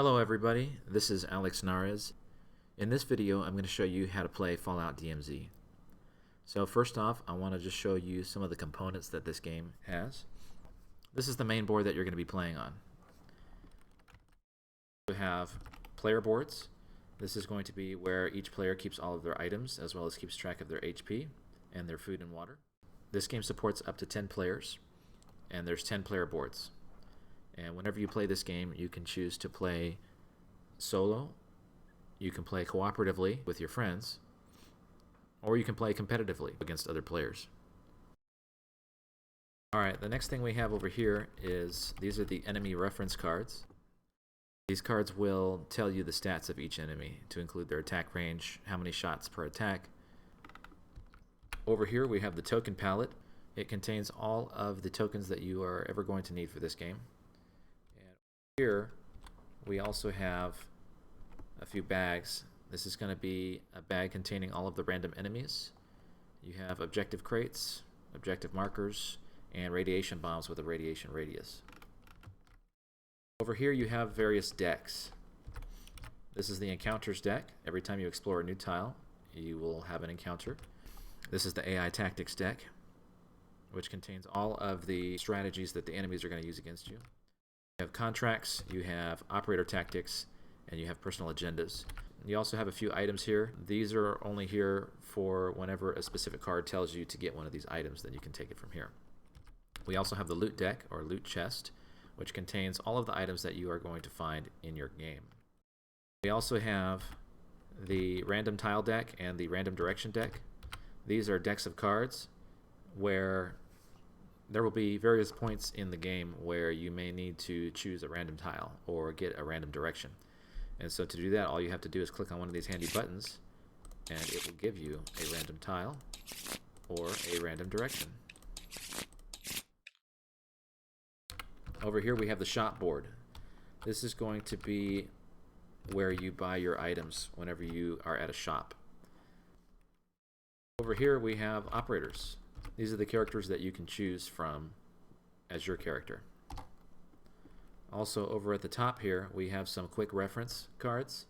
Hello everybody, this is Alex Nares. In this video I'm going to show you how to play Fallout DMZ. So first off, I want to just show you some of the components that this game has. This is the main board that you're going to be playing on. You have player boards. This is going to be where each player keeps all of their items as well as keeps track of their HP and their food and water. This game supports up to 10 players and there's 10 player boards. And whenever you play this game, you can choose to play solo, you can play cooperatively with your friends, or you can play competitively against other players. Alright, the next thing we have over here is these are the enemy reference cards. These cards will tell you the stats of each enemy, to include their attack range, how many shots per attack. Over here we have the token palette. It contains all of the tokens that you are ever going to need for this game. Here we also have a few bags. This is going to be a bag containing all of the random enemies. You have objective crates, objective markers, and radiation bombs with a radiation radius. Over here you have various decks. This is the encounters deck. Every time you explore a new tile, you will have an encounter. This is the AI tactics deck, which contains all of the strategies that the enemies are going to use against you. You have contracts, you have operator tactics, and you have personal agendas. You also have a few items here. These are only here for whenever a specific card tells you to get one of these items, then you can take it from here. We also have the loot deck, or loot chest, which contains all of the items that you are going to find in your game. We also have the random tile deck and the random direction deck. These are decks of cards where there will be various points in the game where you may need to choose a random tile or get a random direction. And so to do that, all you have to do is click on one of these handy buttons and it will give you a random tile or a random direction. Over here we have the shop board. This is going to be where you buy your items whenever you are at a shop. Over here we have operators. These are the characters that you can choose from as your character. Also over at the top here we have some quick reference cards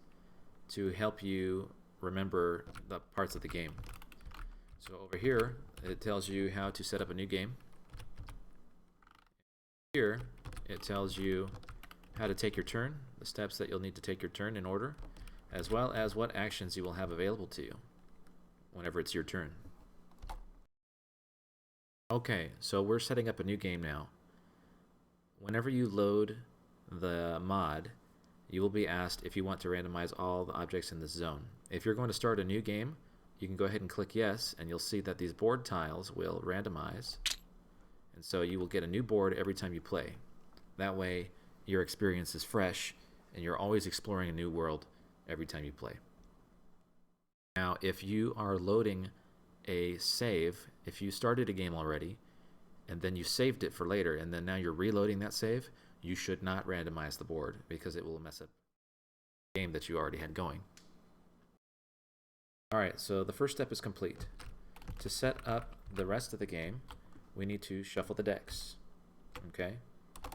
to help you remember the parts of the game. So over here it tells you how to set up a new game. Here it tells you how to take your turn, the steps that you'll need to take your turn in order, as well as what actions you will have available to you whenever it's your turn. Okay, so we're setting up a new game now. Whenever you load the mod, you will be asked if you want to randomize all the objects in this zone. If you're going to start a new game, you can go ahead and click yes, and you'll see that these board tiles will randomize. And so you will get a new board every time you play. That way, your experience is fresh, and you're always exploring a new world every time you play. Now, if you are loading a save, if you started a game already and then you saved it for later and then now you're reloading that save, you should not randomize the board because it will mess up the game that you already had going. Alright, so the first step is complete. To set up the rest of the game, we need to shuffle the decks. Okay,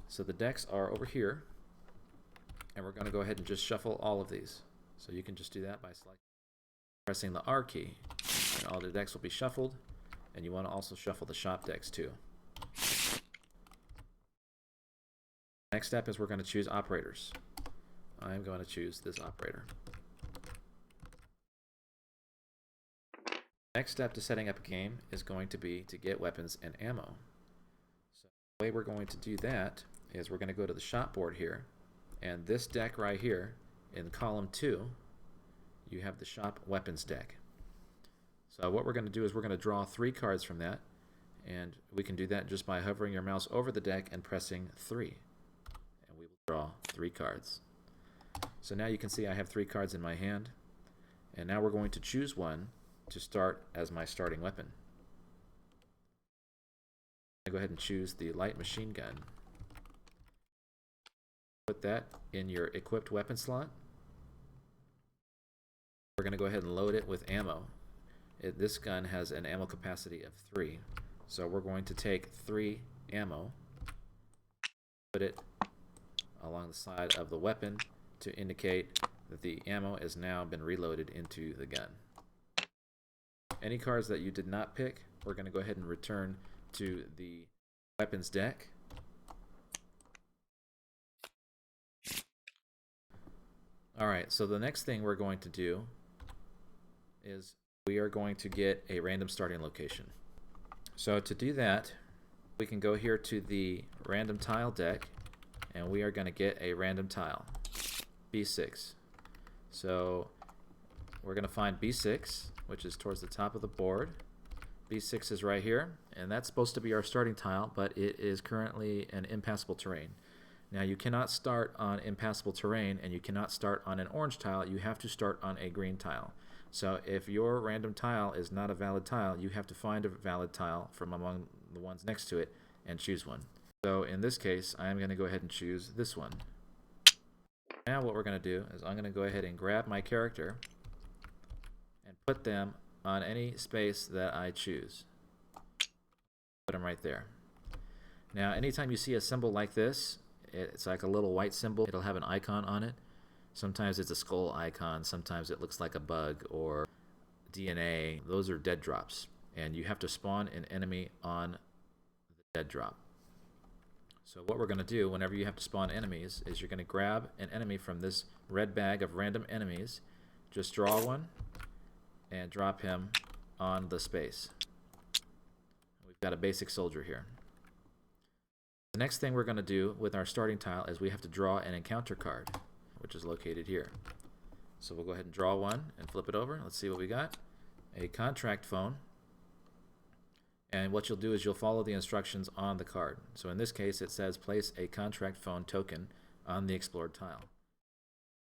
so the decks are over here and we're going to go ahead and just shuffle all of these. So you can just do that by pressing the R key. And all the decks will be shuffled, and you want to also shuffle the shop decks too. Next step is we're going to choose operators. I'm going to choose this operator. Next step to setting up a game is going to be to get weapons and ammo. So the way we're going to do that is we're going to go to the shop board here, and this deck right here in column 2, you have the shop weapons deck. So what we're going to do is we're going to draw 3 cards from that, and we can do that just by hovering your mouse over the deck and pressing 3. And we will draw 3 cards. So now you can see I have 3 cards in my hand, and now we're going to choose one to start as my starting weapon. I go ahead and choose the light machine gun. Put that in your equipped weapon slot. We're going to go ahead and load it with ammo. This gun has an ammo capacity of 3, so we're going to take 3 ammo, put it along the side of the weapon to indicate that the ammo has now been reloaded into the gun. Any cards that you did not pick, we're going to go ahead and return to the weapons deck. Alright, so the next thing we're going to do is we are going to get a random starting location. So to do that, we can go here to the random tile deck, and we are going to get a random tile, B6. So we're going to find B6, which is towards the top of the board. B6 is right here, and that's supposed to be our starting tile, but it is currently an impassable terrain. Now you cannot start on impassable terrain, and you cannot start on an orange tile. You have to start on a green tile. So if your random tile is not a valid tile, you have to find a valid tile from among the ones next to it and choose one. So in this case, I'm going to go ahead and choose this one. Now what we're going to do is I'm going to go ahead and grab my character and put them on any space that I choose. Put them right there. Now anytime you see a symbol like this, it's like a little white symbol. It'll have an icon on it. Sometimes it's a skull icon, sometimes it looks like a bug or DNA. Those are dead drops, and you have to spawn an enemy on the dead drop. So what we're going to do whenever you have to spawn enemies is you're going to grab an enemy from this red bag of random enemies, just draw one, and drop him on the space. We've got a basic soldier here. The next thing we're going to do with our starting tile is we have to draw an encounter card, which is located here. So we'll go ahead and draw one and flip it over. Let's see what we got. A contract phone. And what you'll do is you'll follow the instructions on the card. So in this case it says place a contract phone token on the explored tile.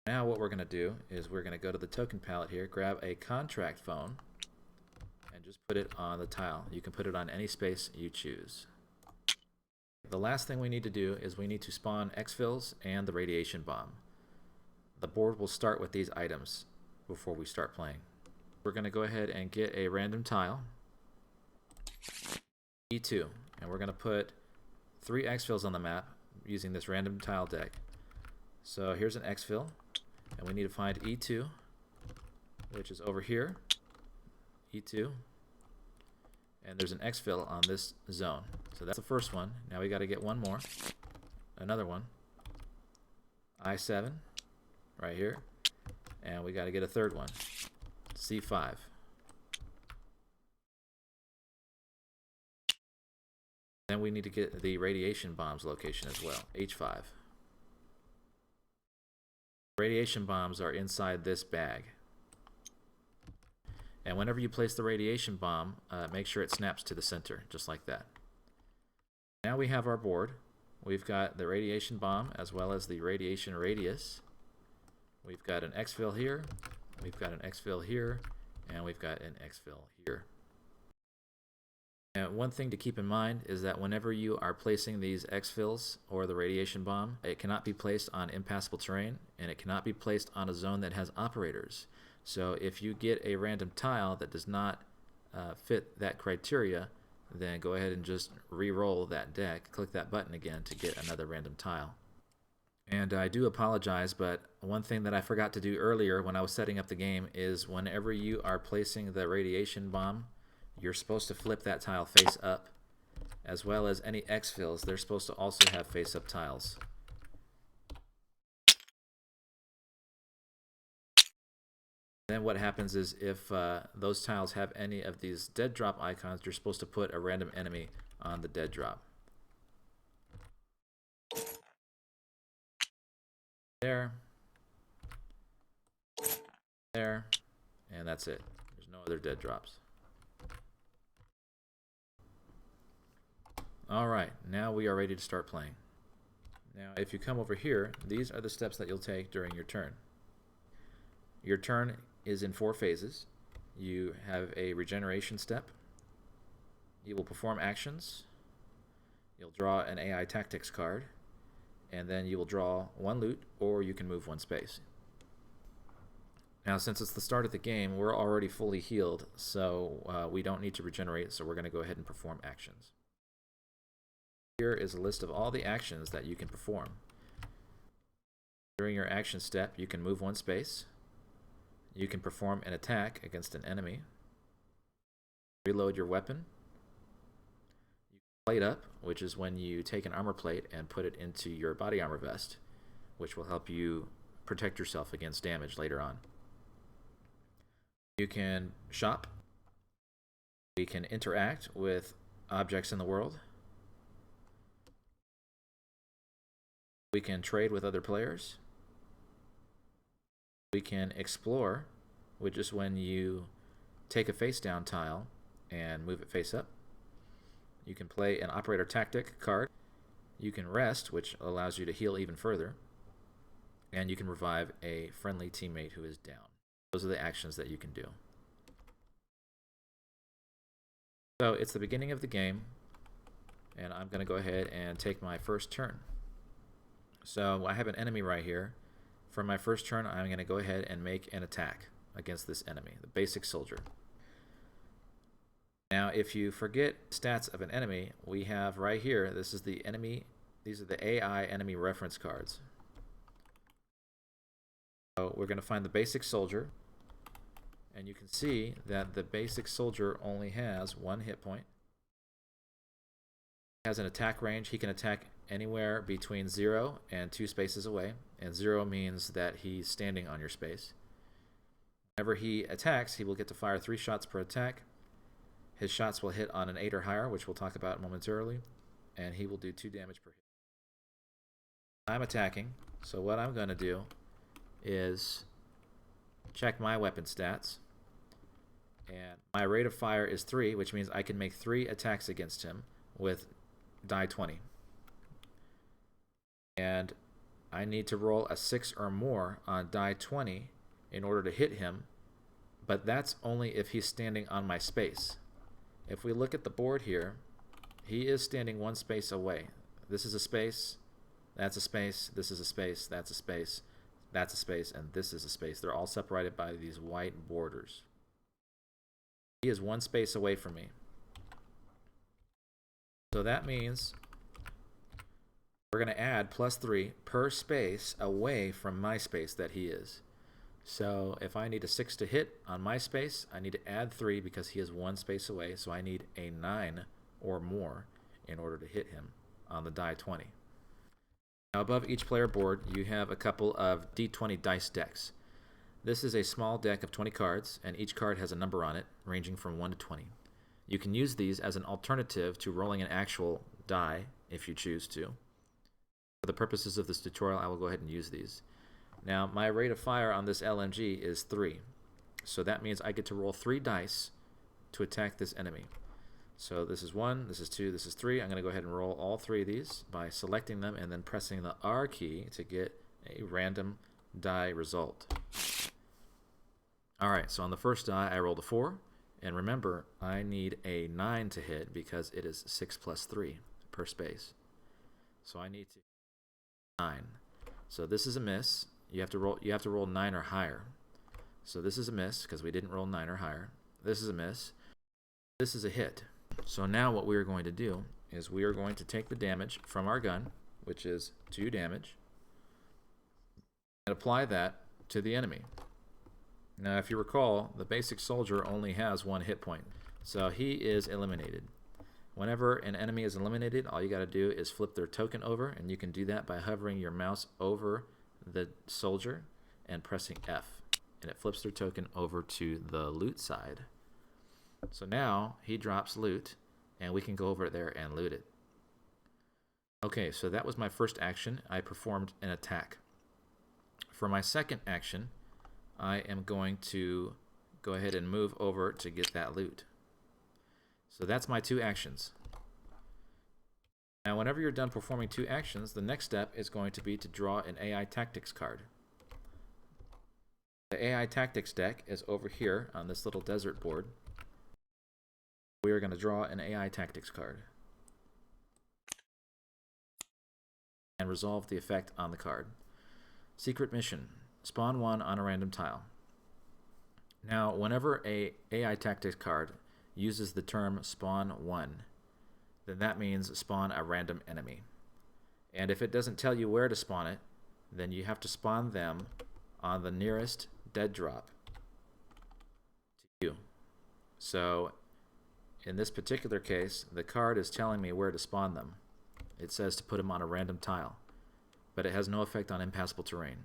Now what we're going to do is we're going to go to the token palette here, grab a contract phone, and just put it on the tile. You can put it on any space you choose. The last thing we need to do is we need to spawn Exfils and the radiation bomb. The board will start with these items before we start playing. We're going to go ahead and get a random tile, E2, and we're going to put 3 Exfils on the map using this random tile deck. So here's an Exfil, and we need to find E2, which is over here, E2, and there's an Exfil on this zone. So that's the first one. Now we got to get one more, another one, I7, right here, and we got to get a third one, C5. Then we need to get the radiation bombs location as well, H5. Radiation bombs are inside this bag. And whenever you place the radiation bomb, make sure it snaps to the center, just like that. Now we have our board. We've got the radiation bomb as well as the radiation radius. We've got an Exfil here, we've got an Exfil here, and we've got an Exfil here. Now, one thing to keep in mind is that whenever you are placing these Exfils or the radiation bomb, it cannot be placed on impassable terrain, and it cannot be placed on a zone that has operators. So if you get a random tile that does not fit that criteria, then go ahead and just re-roll that deck, click that button again to get another random tile. And I do apologize, but one thing that I forgot to do earlier when I was setting up the game is whenever you are placing the radiation bomb, you're supposed to flip that tile face up, as well as any Exfils. They're supposed to also have face up tiles. Then what happens is if those tiles have any of these dead drop icons, you're supposed to put a random enemy on the dead drop. There, and that's it. There's no other dead drops. Alright, now we are ready to start playing. Now if you come over here, these are the steps that you'll take during your turn. Your turn is in 4 phases. You have a regeneration step. You will perform actions. You'll draw an AI tactics card. And then you will draw 1 loot, or you can move 1 space. Now since it's the start of the game, we're already fully healed, so we don't need to regenerate, so we're going to go ahead and perform actions. Here is a list of all the actions that you can perform. During your action step, you can move 1 space. You can perform an attack against an enemy. Reload your weapon. You can plate up, which is when you take an armor plate and put it into your body armor vest, which will help you protect yourself against damage later on. You can shop. We can interact with objects in the world. We can trade with other players. We can explore, which is when you take a face down tile and move it face up. You can play an operator tactic card. You can rest, which allows you to heal even further. And you can revive a friendly teammate who is down. Those are the actions that you can do. So it's the beginning of the game, and I'm going to go ahead and take my first turn. So I have an enemy right here. For my first turn, I'm going to go ahead and make an attack against this enemy, the basic soldier. Now, if you forget stats of an enemy, we have right here, this is the enemy, these are the AI enemy reference cards. So we're going to find the basic soldier, and you can see that the basic soldier only has 1 hit point. He has an attack range. He can attack anywhere between 0 and 2 spaces away, and 0 means that he's standing on your space. Whenever he attacks, he will get to fire 3 shots per attack. His shots will hit on an 8 or higher, which we'll talk about momentarily, and he will do 2 damage per hit. I'm attacking, so what I'm going to do is check my weapon stats, and my rate of fire is 3, which means I can make 3 attacks against him with die 20. And I need to roll a 6 or more on die 20 in order to hit him, but that's only if he's standing on my space. If we look at the board here, he is standing 1 space away. This is a space, that's a space, this is a space, that's a space, that's a space, and this is a space. They're all separated by these white borders. He is 1 space away from me. So that means we're going to add +3 per space away from my space that he is. So if I need a 6 to hit on my space, I need to add 3 because he is 1 space away. So I need a 9 or more in order to hit him on the die 20. Now above each player board, you have a couple of D20 dice decks. This is a small deck of 20 cards, and each card has a number on it, ranging from 1 to 20. You can use these as an alternative to rolling an actual die if you choose to. For the purposes of this tutorial, I will go ahead and use these. Now, my rate of fire on this LMG is 3. So that means I get to roll 3 dice to attack this enemy. So this is 1, this is 2, this is 3. I'm going to go ahead and roll all 3 of these by selecting them and then pressing the R key to get a random die result. Alright, so on the first die, I rolled a 4. And remember, I need a 9 to hit because it is 6 plus 3 per space. So I need to 9. So this is a miss. You have to roll 9 or higher. So this is a miss because we didn't roll 9 or higher. This is a miss. This is a hit. So now what we are going to do is we are going to take the damage from our gun, which is 2 damage, and apply that to the enemy. Now if you recall, the basic soldier only has 1 hit point, so he is eliminated. Whenever an enemy is eliminated, all you got to do is flip their token over, and you can do that by hovering your mouse over the soldier and pressing F, and it flips their token over to the loot side. So now he drops loot, and we can go over there and loot it. Okay, so that was my first action. I performed an attack. For my second action, I am going to go ahead and move over to get that loot. So that's my 2 actions. Now whenever you're done performing 2 actions, the next step is going to be to draw an AI Tactics card. The AI Tactics deck is over here on this little desert board. We are going to draw an AI Tactics card and resolve the effect on the card. Secret mission. Spawn 1 on a random tile. Now, whenever a AI Tactics card uses the term spawn 1, then that means spawn a random enemy. And if it doesn't tell you where to spawn it, then you have to spawn them on the nearest dead drop to you. So in this particular case, the card is telling me where to spawn them. It says to put them on a random tile, but it has no effect on impassable terrain.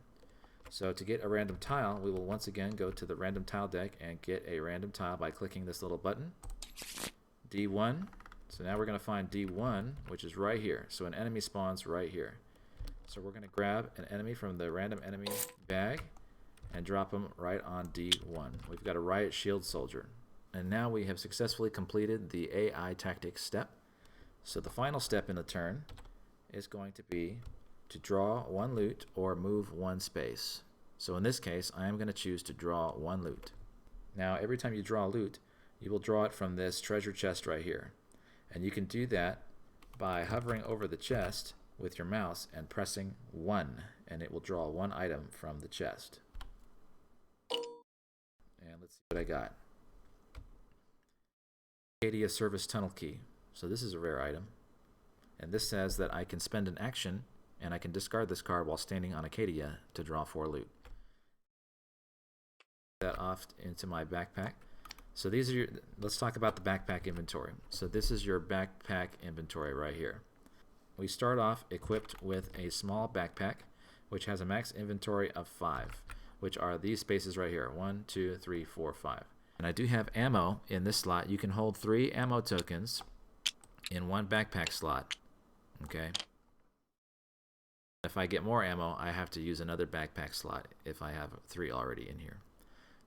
So to get a random tile, we will once again go to the random tile deck and get a random tile by clicking this little button, D1. So now we're going to find D1, which is right here. So an enemy spawns right here. So we're going to grab an enemy from the random enemy bag and drop them right on D1. We've got a riot shield soldier. And now we have successfully completed the AI tactics step. So the final step in the turn is going to be to draw one loot or move one space. So in this case, I am going to choose to draw one loot. Now every time you draw a loot, you will draw it from this treasure chest right here. And you can do that by hovering over the chest with your mouse and pressing 1, and it will draw one item from the chest. And let's see what I got. Acadia Service Tunnel Key. So this is a rare item. And this says that I can spend an action and I can discard this card while standing on Acadia to draw 4 loot. That off into my backpack. So these are your, let's talk about the backpack inventory. So this is your backpack inventory right here. We start off equipped with a small backpack, which has a max inventory of 5, which are these spaces right here, 1, 2, 3, 4, 5. And I do have ammo in this slot. You can hold 3 ammo tokens in one backpack slot. Okay. If I get more ammo, I have to use another backpack slot if I have 3 already in here.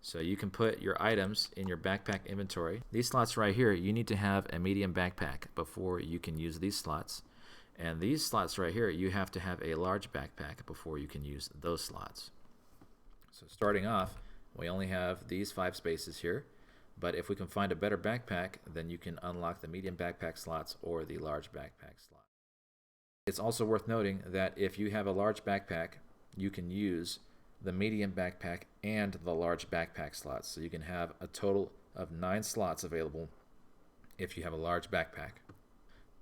So you can put your items in your backpack inventory. These slots right here, you need to have a medium backpack before you can use these slots. And these slots right here, you have to have a large backpack before you can use those slots. So starting off, we only have these 5 spaces here. But if we can find a better backpack, then you can unlock the medium backpack slots or the large backpack slot. It's also worth noting that if you have a large backpack, you can use the medium backpack and the large backpack slots. So you can have a total of 9 slots available if you have a large backpack.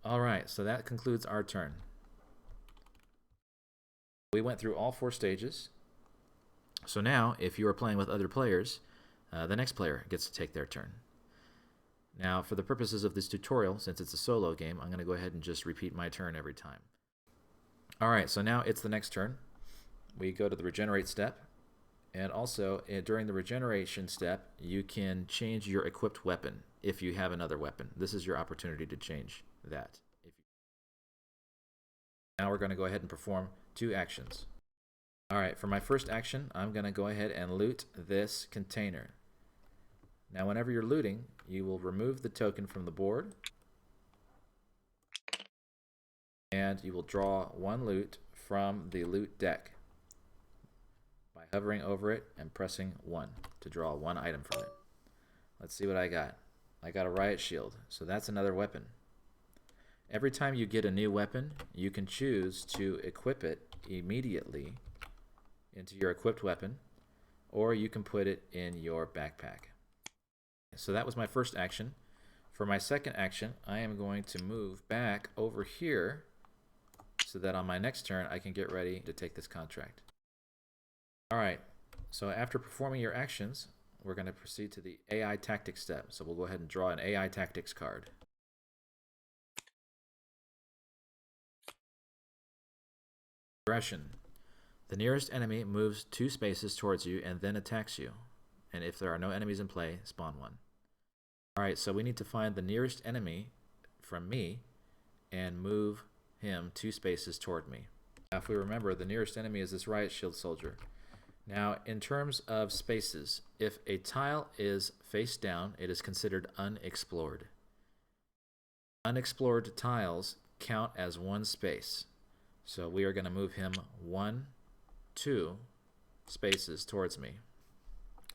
Alright, so that concludes our turn. We went through all 4 stages. So now, if you are playing with other players, the next player gets to take their turn. Now, for the purposes of this tutorial, since it's a solo game, I'm going to go ahead and just repeat my turn every time. Alright, so now it's the next turn. We go to the regenerate step, and also during the regeneration step, you can change your equipped weapon if you have another weapon. This is your opportunity to change that. Now we're going to go ahead and perform 2 actions. Alright, for my first action, I'm going to go ahead and loot this container. Now whenever you're looting, you will remove the token from the board, and you will draw 1 loot from the loot deck by hovering over it and pressing 1 to draw 1 item from it. Let's see what I got. I got a riot shield, so that's another weapon. Every time you get a new weapon, you can choose to equip it immediately into your equipped weapon, or you can put it in your backpack. So that was my first action. For my second action, I am going to move back over here so that on my next turn I can get ready to take this contract. Alright, so after performing your actions, we're going to proceed to the AI tactics step. So we'll go ahead and draw an AI tactics card. Aggression. The nearest enemy moves 2 spaces towards you and then attacks you. And if there are no enemies in play, spawn 1. Alright, so we need to find the nearest enemy from me and move him 2 spaces toward me. Now if we remember, the nearest enemy is this riot shield soldier. Now in terms of spaces, if a tile is face down, it is considered unexplored. Unexplored tiles count as 1 space. So we are going to move him 1, 2 spaces towards me.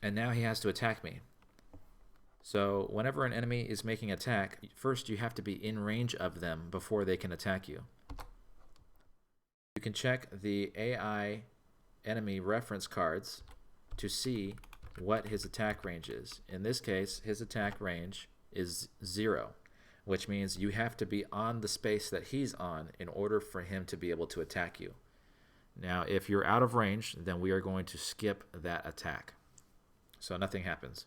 And now he has to attack me. So whenever an enemy is making an attack, first you have to be in range of them before they can attack you. You can check the AI enemy reference cards to see what his attack range is. In this case, his attack range is 0, which means you have to be on the space that he's on in order for him to be able to attack you. Now, if you're out of range, then we are going to skip that attack. So nothing happens.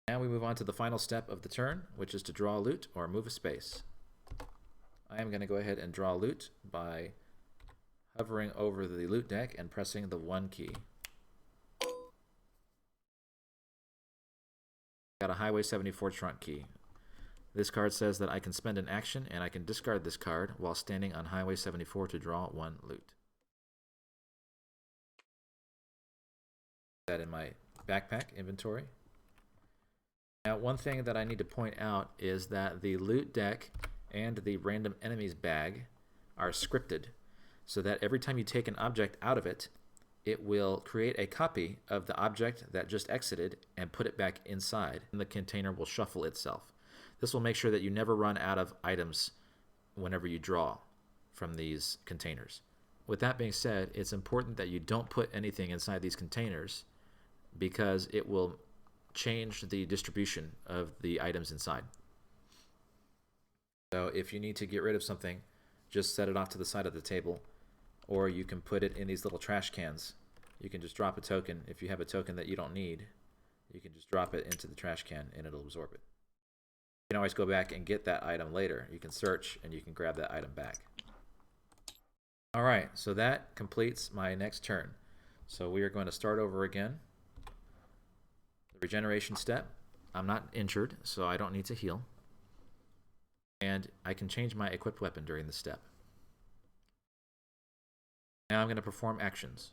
Now we move on to the final step of the turn, which is to draw loot or move a space. I am going to go ahead and draw loot by hovering over the loot deck and pressing the 1 key. Got a Highway 74 trunk key. This card says that I can spend an action and I can discard this card while standing on Highway 74 to draw 1 loot. That in my backpack inventory. Now, one thing that I need to point out is that the loot deck and the random enemies bag are scripted, so that every time you take an object out of it, it will create a copy of the object that just exited and put it back inside, and the container will shuffle itself. This will make sure that you never run out of items whenever you draw from these containers. With that being said, it's important that you don't put anything inside these containers because it will change the distribution of the items inside. So if you need to get rid of something, just set it off to the side of the table, or you can put it in these little trash cans. You can just drop a token. If you have a token that you don't need, you can just drop it into the trash can and it'll absorb it. You can always go back and get that item later. You can search and you can grab that item back. Alright, so that completes my next turn. So we are going to start over again. The regeneration step. I'm not injured, so I don't need to heal. And I can change my equipped weapon during the step. Now I'm going to perform actions.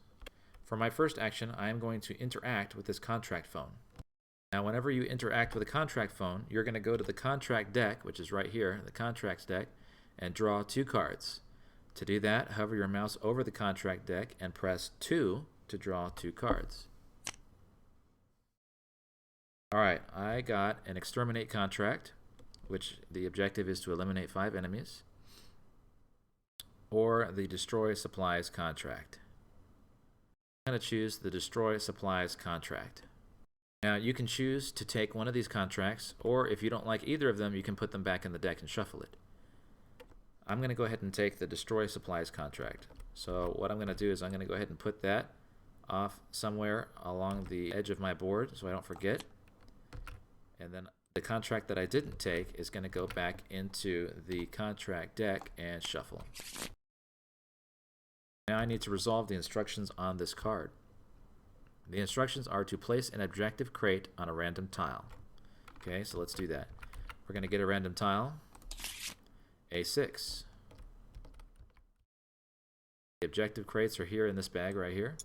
For my first action, I am going to interact with this contract phone. Now whenever you interact with a contract phone, you're going to go to the contract deck, which is right here, the contracts deck, and draw 2 cards. To do that, hover your mouse over the contract deck and press 2 to draw 2 cards. Alright, I got an exterminate contract, which the objective is to eliminate 5 enemies, or the destroy supplies contract. I'm going to choose the destroy supplies contract. Now you can choose to take one of these contracts, or if you don't like either of them, you can put them back in the deck and shuffle it. I'm going to go ahead and take the destroy supplies contract. So what I'm going to do is I'm going to go ahead and put that off somewhere along the edge of my board so I don't forget. And then the contract that I didn't take is going to go back into the contract deck and shuffle. Now I need to resolve the instructions on this card. The instructions are to place an objective crate on a random tile. Okay, so let's do that. We're going to get a random tile, A6. The objective crates are here in this bag right here.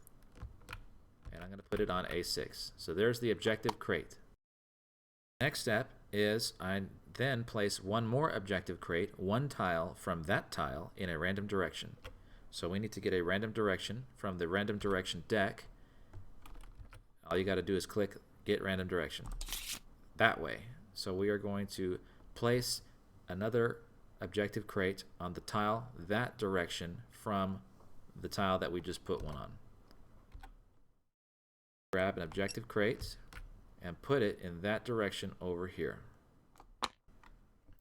And I'm going to put it on A6. So there's the objective crate. Next step is I then place one more objective crate, 1 tile from that tile in a random direction. So we need to get a random direction from the random direction deck. All you got to do is click get random direction that way. So we are going to place another objective crate on the tile that direction from the tile that we just put one on. Grab an objective crate and put it in that direction over here.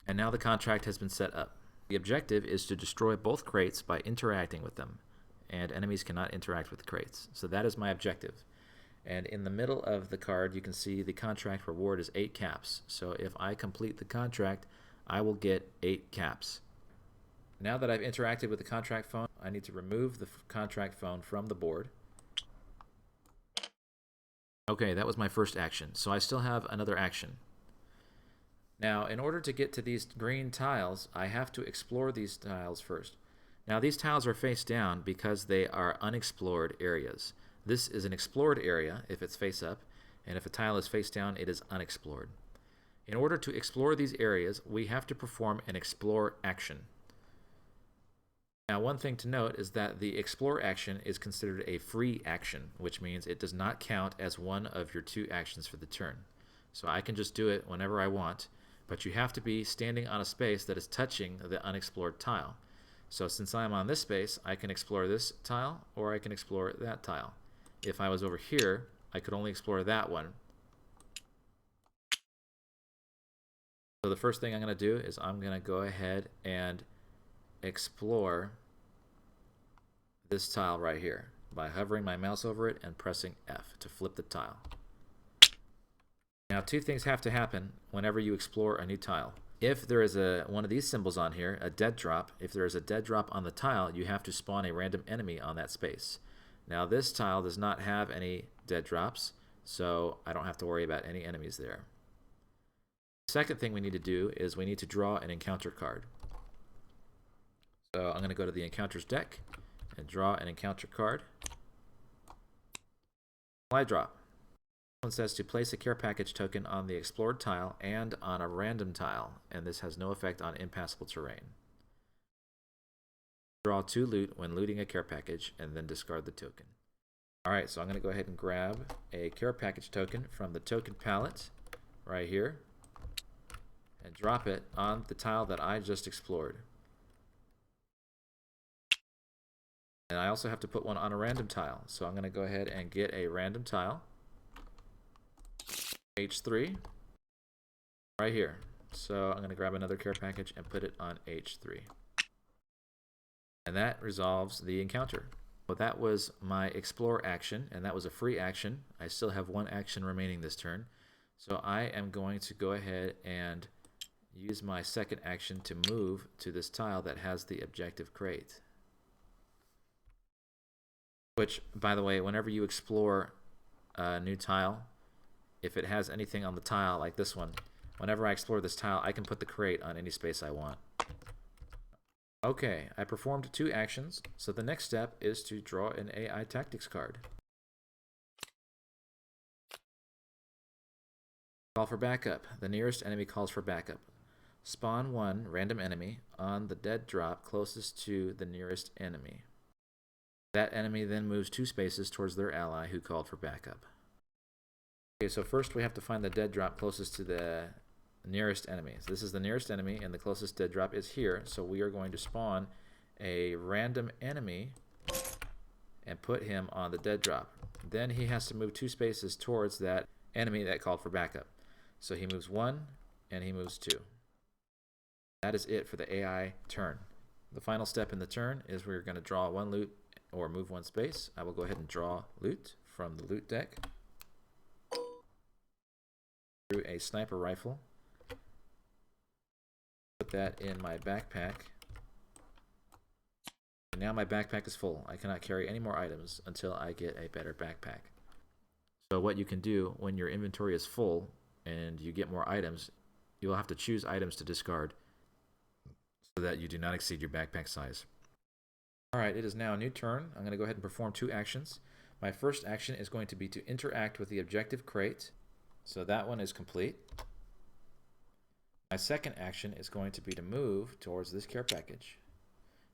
And now the contract has been set up. The objective is to destroy both crates by interacting with them, and enemies cannot interact with the crates. So that is my objective. And in the middle of the card you can see the contract reward is 8 caps. So if I complete the contract, I will get 8 caps. Now that I've interacted with the contract phone, I need to remove the contract phone from the board. Okay, that was my first action, so I still have another action. Now, in order to get to these green tiles, I have to explore these tiles first. Now, these tiles are face down because they are unexplored areas. This is an explored area if it's face up, and if a tile is face down, it is unexplored. In order to explore these areas, we have to perform an explore action. Now, one thing to note is that the explore action is considered a free action, which means it does not count as one of your 2 actions for the turn. So I can just do it whenever I want, but you have to be standing on a space that is touching the unexplored tile. So since I'm on this space, I can explore this tile, or I can explore that tile. If I was over here, I could only explore that one. So the first thing I'm going to do is I'm going to go ahead and explore this tile right here by hovering my mouse over it and pressing F to flip the tile. Now, two things have to happen whenever you explore a new tile. If there is one of these symbols on here, a dead drop, if there is a dead drop on the tile, you have to spawn a random enemy on that space. Now, this tile does not have any dead drops, so I don't have to worry about any enemies there. The second thing we need to do is we need to draw an encounter card. So I'm going to go to the encounters deck and draw an encounter card. Apply drop. This one says to place a care package token on the explored tile and on a random tile, and this has no effect on impassable terrain. Draw 2 loot when looting a care package and then discard the token. Alright, so I'm going to go ahead and grab a care package token from the token palette right here and drop it on the tile that I just explored. And I also have to put one on a random tile, so I'm going to go ahead and get a random tile, H3, right here. So I'm going to grab another care package and put it on H3. And that resolves the encounter. Well, that was my explore action, and that was a free action. I still have one action remaining this turn. So I am going to go ahead and use my second action to move to this tile that has the objective crate. Which, by the way, whenever you explore a new tile, if it has anything on the tile, like this one, whenever I explore this tile, I can put the crate on any space I want. Okay, I performed 2 actions, so the next step is to draw an AI Tactics card. Call for backup. The nearest enemy calls for backup. Spawn 1 random enemy on the dead drop closest to the nearest enemy. That enemy then moves 2 spaces towards their ally who called for backup. Okay, so first we have to find the dead drop closest to the nearest enemy. So this is the nearest enemy, and the closest dead drop is here. So we are going to spawn a random enemy and put him on the dead drop. Then he has to move 2 spaces towards that enemy that called for backup. So he moves 1 and he moves 2. That is it for the AI turn. The final step in the turn is we're going to draw 1 loot or move 1 space. I will go ahead and draw loot from the loot deck. Through a sniper rifle. Put that in my backpack. And now my backpack is full. I cannot carry any more items until I get a better backpack. So what you can do when your inventory is full and you get more items, you will have to choose items to discard so that you do not exceed your backpack size. Alright, it is now a new turn. I'm going to go ahead and perform 2 actions. My first action is going to be to interact with the objective crate. So that one is complete. My second action is going to be to move towards this care package.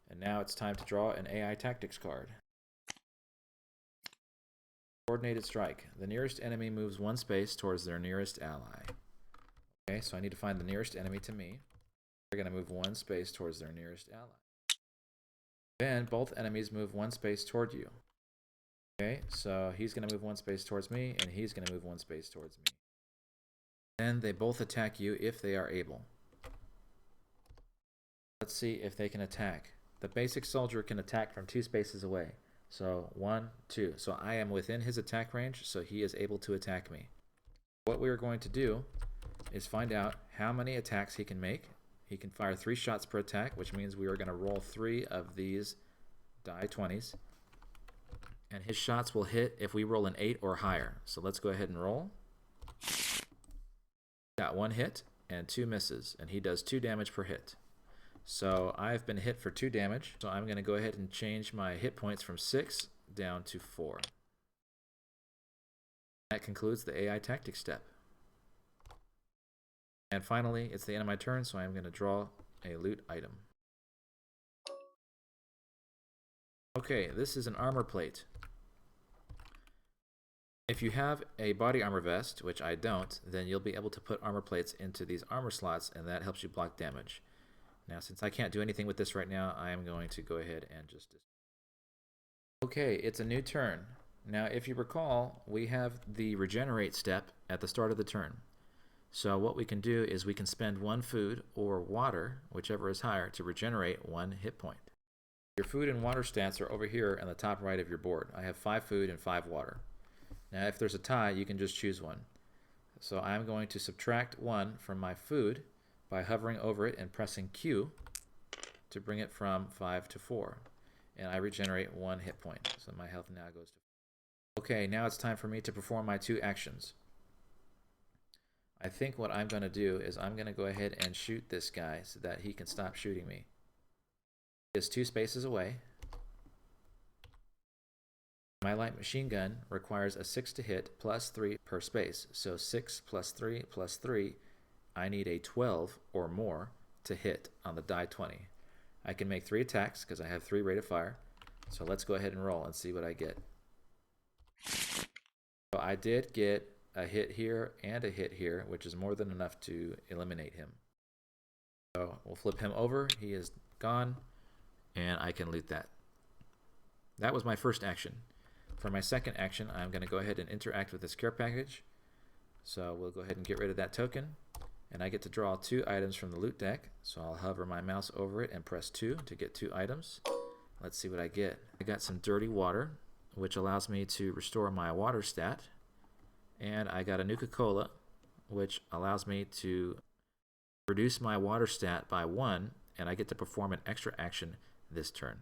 And now it's time to draw an AI Tactics card. Coordinated strike. The nearest enemy moves 1 space towards their nearest ally. Okay, so I need to find the nearest enemy to me. They're going to move 1 space towards their nearest ally. Then both enemies move 1 space toward you. Okay, so he's going to move 1 space towards me, and he's going to move 1 space towards me. Then they both attack you if they are able. Let's see if they can attack. The basic soldier can attack from 2 spaces away. So 1, 2. So I am within his attack range, so he is able to attack me. What we are going to do is find out how many attacks he can make. He can fire 3 shots per attack, which means we are going to roll 3 of these die 20s. And his shots will hit if we roll an 8 or higher. So let's go ahead and roll. Got 1 hit and 2 misses, and he does 2 damage per hit. So I've been hit for 2 damage, so I'm going to go ahead and change my hit points from 6 down to 4. That concludes the AI Tactics step. And finally, it's the end of my turn, so I'm going to draw a loot item. Okay, this is an armor plate. If you have a body armor vest, which I don't, then you'll be able to put armor plates into these armor slots, and that helps you block damage. Now, since I can't do anything with this right now, I am going to go ahead and just... Okay, it's a new turn. Now, if you recall, we have the regenerate step at the start of the turn. So what we can do is we can spend 1 food or water, whichever is higher, to regenerate 1 hit point. Your food and water stats are over here on the top right of your board. I have 5 food and 5 water. Now if there's a tie, you can just choose one. So I'm going to subtract 1 from my food by hovering over it and pressing Q to bring it from 5 to 4. And I regenerate 1 hit point. So my health now goes to 4. Okay, now it's time for me to perform my 2 actions. I think what I'm going to do is I'm going to go ahead and shoot this guy so that he can stop shooting me. He is 2 spaces away. My light machine gun requires a 6 to hit plus 3 per space. So 6 plus 3 plus 3, I need a 12 or more to hit on the die 20. I can make 3 attacks because I have 3 rate of fire. So let's go ahead and roll and see what I get. So I did get a hit here and a hit here, which is more than enough to eliminate him. So we'll flip him over. He is gone, and I can loot that. That was my first action. For my second action, I'm going to go ahead and interact with this care package. So we'll go ahead and get rid of that token, and I get to draw 2 items from the loot deck. So I'll hover my mouse over it and press 2 to get 2 items. Let's see what I get. I got some dirty water, which allows me to restore my water stat. And I got a Nuka-Cola, which allows me to reduce my water stat by 1, and I get to perform an extra action this turn.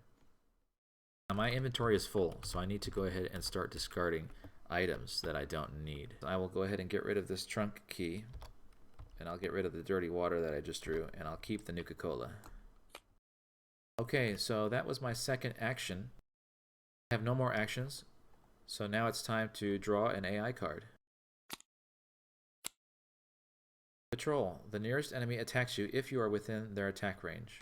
Now my inventory is full, so I need to go ahead and start discarding items that I don't need. I will go ahead and get rid of this trunk key, and I'll get rid of the dirty water that I just drew, and I'll keep the Nuka-Cola. Okay, so that was my second action. I have no more actions, so now it's time to draw an AI card. Patrol. The nearest enemy attacks you if you are within their attack range.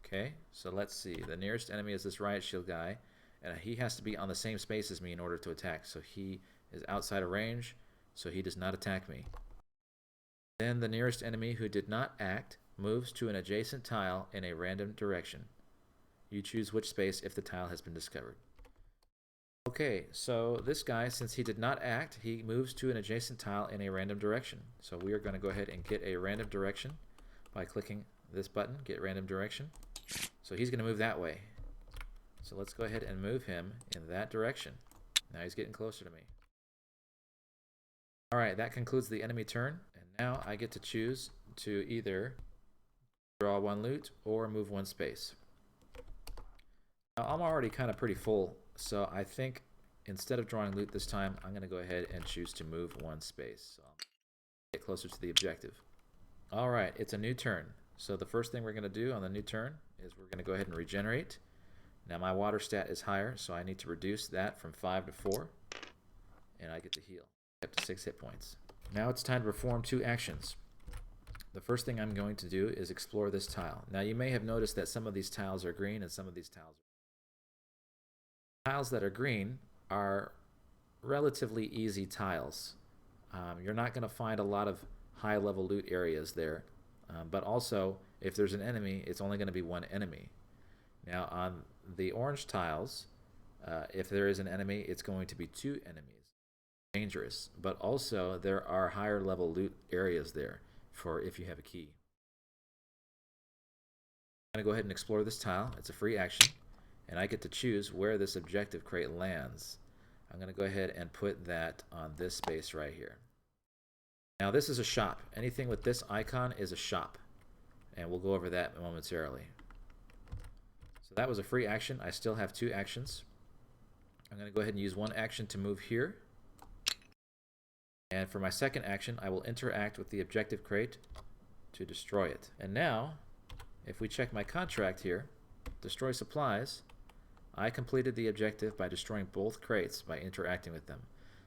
Okay, so let's see. The nearest enemy is this riot shield guy, and he has to be on the same space as me in order to attack. So he is outside of range, so he does not attack me. Then the nearest enemy who did not act moves to an adjacent tile in a random direction. You choose which space if the tile has been discovered. Okay, so this guy, since he did not act, he moves to an adjacent tile in a random direction. So we are going to go ahead and get a random direction by clicking this button, get random direction. So he's going to move that way. So let's go ahead and move him in that direction. Now he's getting closer to me. Alright, that concludes the enemy turn. And now I get to choose to either draw 1 loot or move 1 space. Now I'm already kind of pretty full. So I think instead of drawing loot this time, I'm going to go ahead and choose to move 1 space. So I'll get closer to the objective. Alright, it's a new turn. So the first thing we're going to do on the new turn is we're going to go ahead and regenerate. Now my water stat is higher, so I need to reduce that from 5 to 4. And I get to heal up to 6 hit points. Now it's time to perform 2 actions. The first thing I'm going to do is explore this tile. Now you may have noticed that some of these tiles are green and some of these tiles are tiles that are green are relatively easy tiles. You're not going to find a lot of high-level loot areas there, but also if there's an enemy, it's only going to be 1 enemy. Now on the orange tiles, if there is an enemy, it's going to be 2 enemies. Dangerous, but also there are higher-level loot areas there for if you have a key. I'm going to go ahead and explore this tile. It's a free action. And I get to choose where this objective crate lands. I'm going to go ahead and put that on this space right here. Now this is a shop. Anything with this icon is a shop. And we'll go over that momentarily. So that was a free action. I still have 2 actions. I'm going to go ahead and use 1 action to move here. And for my second action, I will interact with the objective crate to destroy it. And now, if we check my contract here, destroy supplies, I completed the objective by destroying both crates by interacting with them.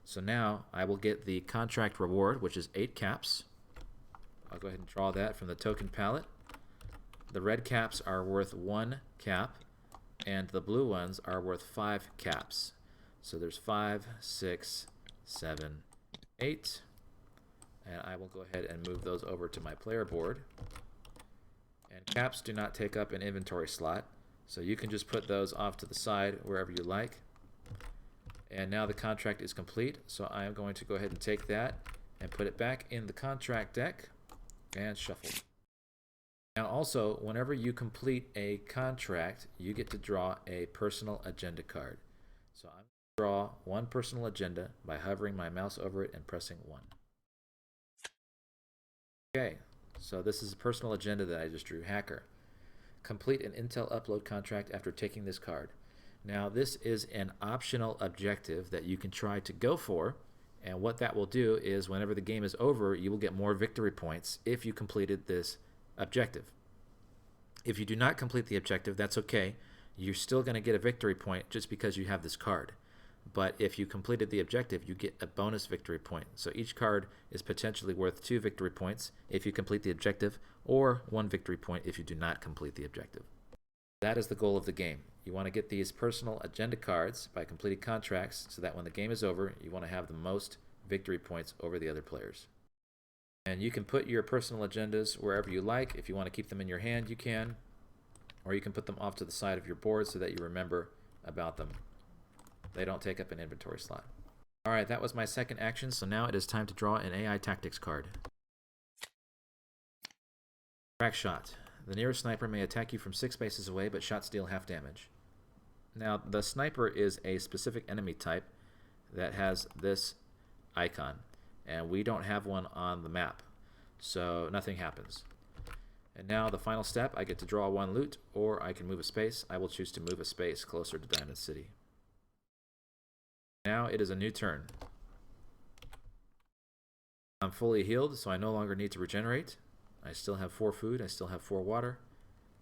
So now I will get the contract reward, which is 8 caps. I'll go ahead and draw that from the token palette. The red caps are worth 1 cap, and the blue ones are worth 5 caps. So there's 5, 6, 7, 8. And I will go ahead and move those over to my player board. And caps do not take up an inventory slot, so you can just put those off to the side wherever you like. And now the contract is complete, so I am going to go ahead and take that and put it back in the contract deck and shuffle. Now also, whenever you complete a contract, you get to draw a personal agenda card. So I'm going to draw one personal agenda by hovering my mouse over it and pressing 1. Okay, so this is a personal agenda that I just drew. Hacker. Complete an Intel upload contract after taking this card. Now this is an optional objective that you can try to go for, and what that will do is whenever the game is over, you will get more victory points if you completed this objective. If you do not complete the objective, that's okay. You're still going to get a victory point just because you have this card. But if you completed the objective, you get a bonus victory point. So each card is potentially worth 2 victory points if you complete the objective, or 1 victory point if you do not complete the objective. That is the goal of the game. You want to get these personal agenda cards by completing contracts so that when the game is over, you want to have the most victory points over the other players. And you can put your personal agendas wherever you like. If you want to keep them in your hand, you can. Or you can put them off to the side of your board so that you remember about them. They don't take up an inventory slot. Alright, that was my second action, so now it is time to draw an AI Tactics card. Crack shot. The nearest sniper may attack you from 6 spaces away, but shots deal half damage. Now, the sniper is a specific enemy type that has this icon, and we don't have one on the map, so nothing happens. And now the final step, I get to draw 1 loot, or I can move a space. I will choose to move a space closer to Diamond City. Now it is a new turn. I'm fully healed, so I no longer need to regenerate. I still have 4 food, I still have 4 water,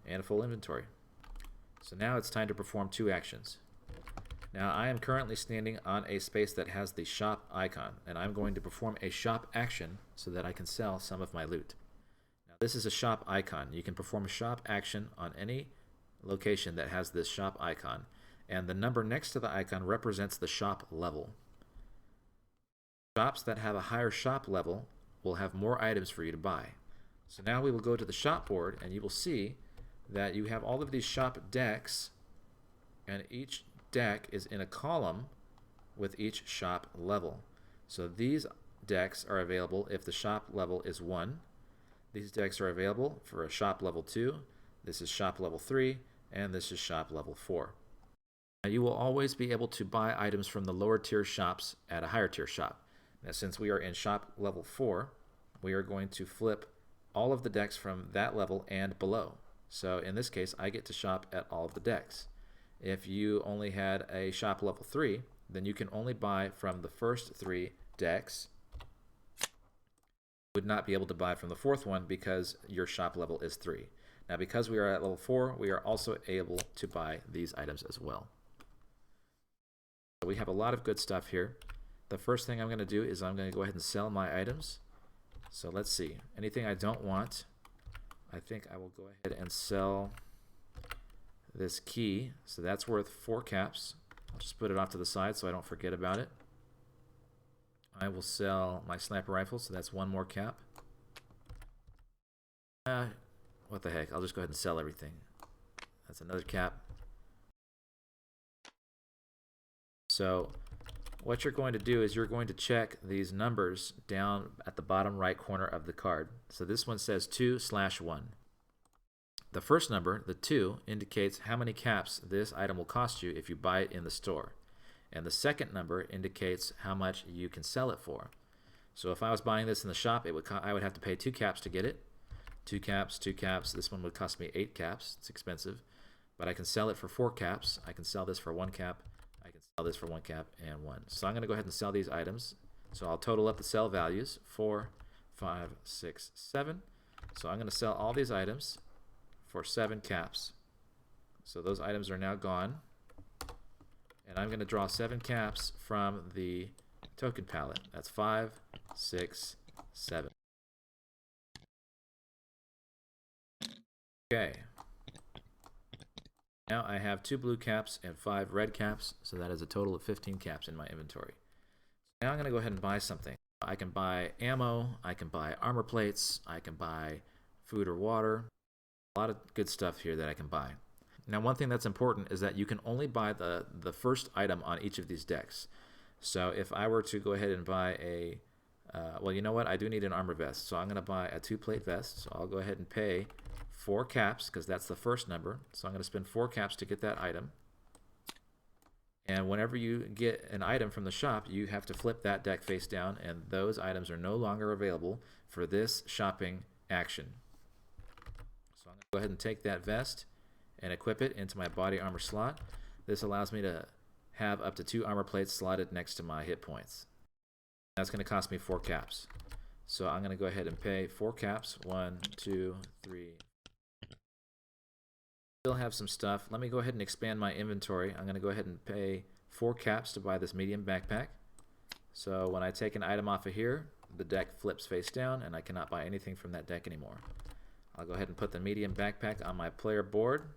and a full inventory. So now it's time to perform 2 actions. Now I am currently standing on a space that has the shop icon, and I'm going to perform a shop action so that I can sell some of my loot. Now this is a shop icon. You can perform a shop action on any location that has this shop icon, and the number next to the icon represents the shop level. Shops that have a higher shop level will have more items for you to buy. So now we will go to the shop board, and you will see that you have all of these shop decks, and each deck is in a column with each shop level. So these decks are available if the shop level is 1. These decks are available for a shop level 2. This is shop level 3, and this is shop level 4. Now you will always be able to buy items from the lower tier shops at a higher tier shop. Now since we are in shop level 4, we are going to flip all of the decks from that level and below. So in this case, I get to shop at all of the decks. If you only had a shop level 3, then you can only buy from the first 3 decks. You would not be able to buy from the 4th one because your shop level is 3. Now because we are at level 4, we are also able to buy these items as well. So we have a lot of good stuff here. The first thing I'm going to do is I'm going to go ahead and sell my items. So let's see. Anything I don't want, I think I will go ahead and sell this key. So that's worth 4 caps. I'll just put it off to the side so I don't forget about it. I will sell my sniper rifle, so that's 1 more cap. What the heck, I'll just go ahead and sell everything. That's another cap. So what you're going to do is you're going to check these numbers down at the bottom right corner of the card. So this one says 2/1. The first number, the 2, indicates how many caps this item will cost you if you buy it in the store. And the second number indicates how much you can sell it for. So if I was buying this in the shop, I would have to pay 2 caps to get it. 2 caps, 2 caps. This one would cost me 8 caps. It's expensive. But I can sell it for 4 caps. I can sell this for 1 cap. I can sell this for 1 cap and 1. So I'm going to go ahead and sell these items. So I'll total up the sell values. 4, 5, 6, 7. So I'm going to sell all these items for 7 caps. So those items are now gone. And I'm going to draw 7 caps from the token palette. That's 5, 6, 7. Okay. Now I have 2 blue caps and 5 red caps, so that is a total of 15 caps in my inventory. Now I'm going to go ahead and buy something. I can buy ammo, I can buy armor plates, I can buy food or water. A lot of good stuff here that I can buy. Now one thing that's important is that you can only buy the first item on each of these decks. So if I were to go ahead and buy a Well, you know what? I do need an armor vest, so I'm going to buy a 2-plate vest. So I'll go ahead and pay 4 caps, because that's the first number. So I'm going to spend 4 caps to get that item. And whenever you get an item from the shop, you have to flip that deck face down, and those items are no longer available for this shopping action. So I'm going to go ahead and take that vest and equip it into my body armor slot. This allows me to have up to 2 armor plates slotted next to my hit points. That's going to cost me 4 caps. So I'm going to go ahead and pay 4 caps. 1, 2, 3. Still have some stuff. Let me go ahead and expand my inventory. I'm going to go ahead and pay 4 caps to buy this medium backpack. So when I take an item off of here, the deck flips face down and I cannot buy anything from that deck anymore. I'll go ahead and put the medium backpack on my player board.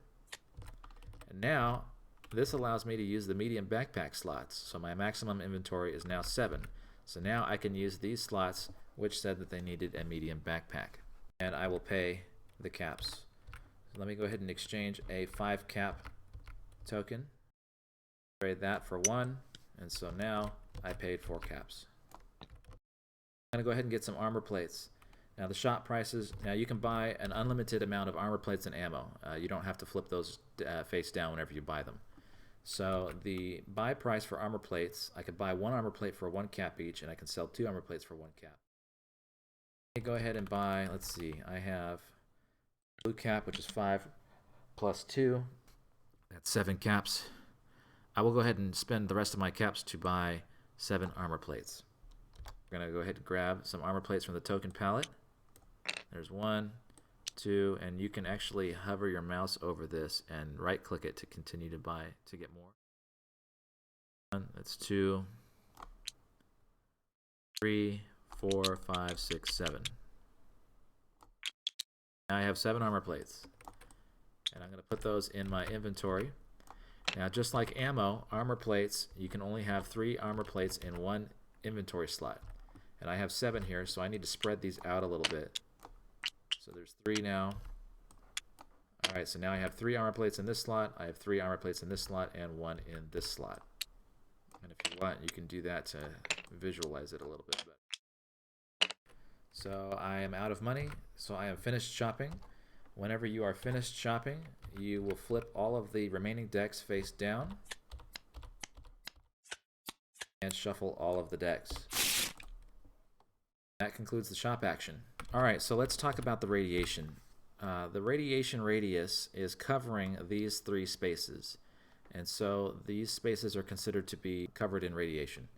And now this allows me to use the medium backpack slots. So my maximum inventory is now 7. So now I can use these slots which said that they needed a medium backpack. And I will pay the caps. So let me go ahead and exchange a 5 cap token. Trade that for 1. And so now I paid 4 caps. I'm going to go ahead and get some armor plates. Now the shop prices, now you can buy an unlimited amount of armor plates and ammo. You don't have to flip those face down whenever you buy them. So the buy price for armor plates, I could buy 1 armor plate for 1 cap each, and I can sell 2 armor plates for 1 cap. Let me go ahead and buy, let's see, I have blue cap, which is 5 plus 2. That's 7 caps. I will go ahead and spend the rest of my caps to buy 7 armor plates. We're going to go ahead and grab some armor plates from the token palette. There's 1, 2, and you can actually hover your mouse over this and right click it to continue to buy to get more. 1, that's 2, 3, 4, 5, 6, 7. Now I have 7 armor plates, and I'm going to put those in my inventory. Now just like ammo, armor plates, you can only have 3 armor plates in 1 inventory slot, and I have 7 here, so I need to spread these out a little bit. So there's 3 now. Alright, so now I have 3 armor plates in this slot, I have 3 armor plates in this slot, and 1 in this slot. And if you want, you can do that to visualize it a little bit better. So I am out of money, so I am finished shopping. Whenever you are finished shopping, you will flip all of the remaining decks face down and shuffle all of the decks. That concludes the shop action. Alright, so let's talk about the radiation. The radiation radius is covering these 3 spaces, and so these spaces are considered to be covered in radiation.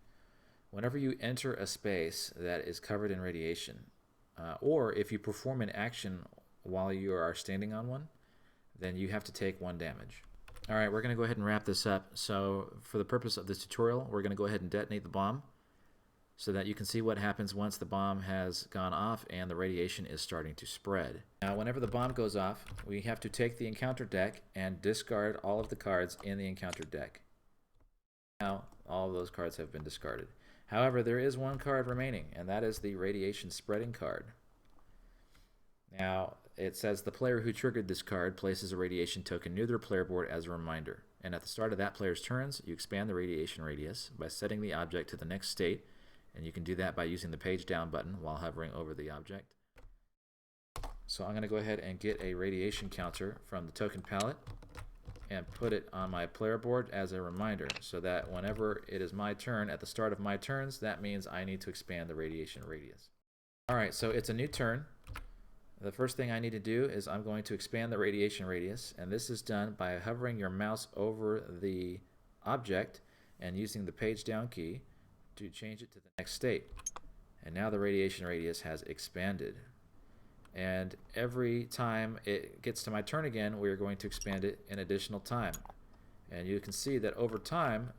Whenever you enter a space that is covered in radiation, or if you perform an action while you are standing on one, then you have to take 1 damage. Alright, we're going to go ahead and wrap this up. So for the purpose of this tutorial, we're going to go ahead and detonate the bomb, so that you can see what happens once the bomb has gone off and the radiation is starting to spread. Now whenever the bomb goes off, we have to take the encounter deck and discard all of the cards in the encounter deck. Now all of those cards have been discarded. However, there is 1 card remaining, and that is the radiation spreading card. Now it says the player who triggered this card places a radiation token near their player board as a reminder, and at the start of that player's turns you expand the radiation radius by setting the object to the next state. And you can do that by using the page down button while hovering over the object. So I'm going to go ahead and get a radiation counter from the token palette and put it on my player board as a reminder, so that whenever it is my turn, at the start of my turns, that means I need to expand the radiation radius. Alright, so it's a new turn. The first thing I need to do is I'm going to expand the radiation radius, and this is done by hovering your mouse over the object and using the page down key to change it to the next state. And now the radiation radius has expanded. And every time it gets to my turn again, we are going to expand it an additional time. And you can see that over time,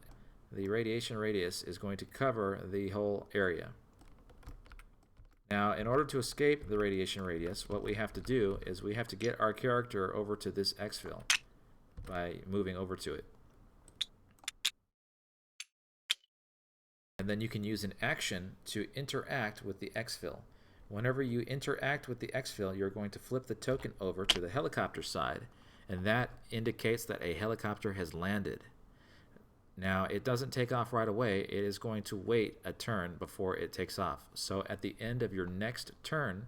the radiation radius is going to cover the whole area. Now, in order to escape the radiation radius, what we have to do is we have to get our character over to this Exfil by moving over to it. And then you can use an action to interact with the Exfil. Whenever you interact with the Exfil, you're going to flip the token over to the helicopter side, and that indicates that a helicopter has landed. Now, it doesn't take off right away. It is going to wait a turn before it takes off. So at the end of your next turn,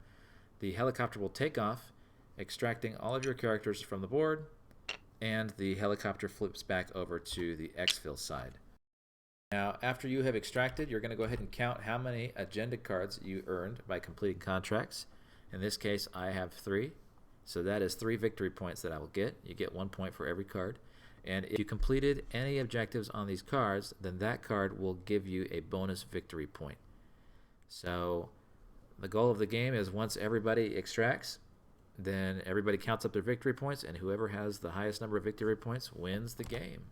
the helicopter will take off, extracting all of your characters from the board, and the helicopter flips back over to the Exfil side. Now, after you have extracted, you're going to go ahead and count how many agenda cards you earned by completing contracts. In this case, I have 3. So that is 3 victory points that I will get. You get 1 point for every card. And if you completed any objectives on these cards, then that card will give you a bonus victory point. So the goal of the game is once everybody extracts, then everybody counts up their victory points, and whoever has the highest number of victory points wins the game.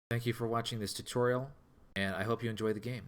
Thank you for watching this tutorial, and I hope you enjoy the game.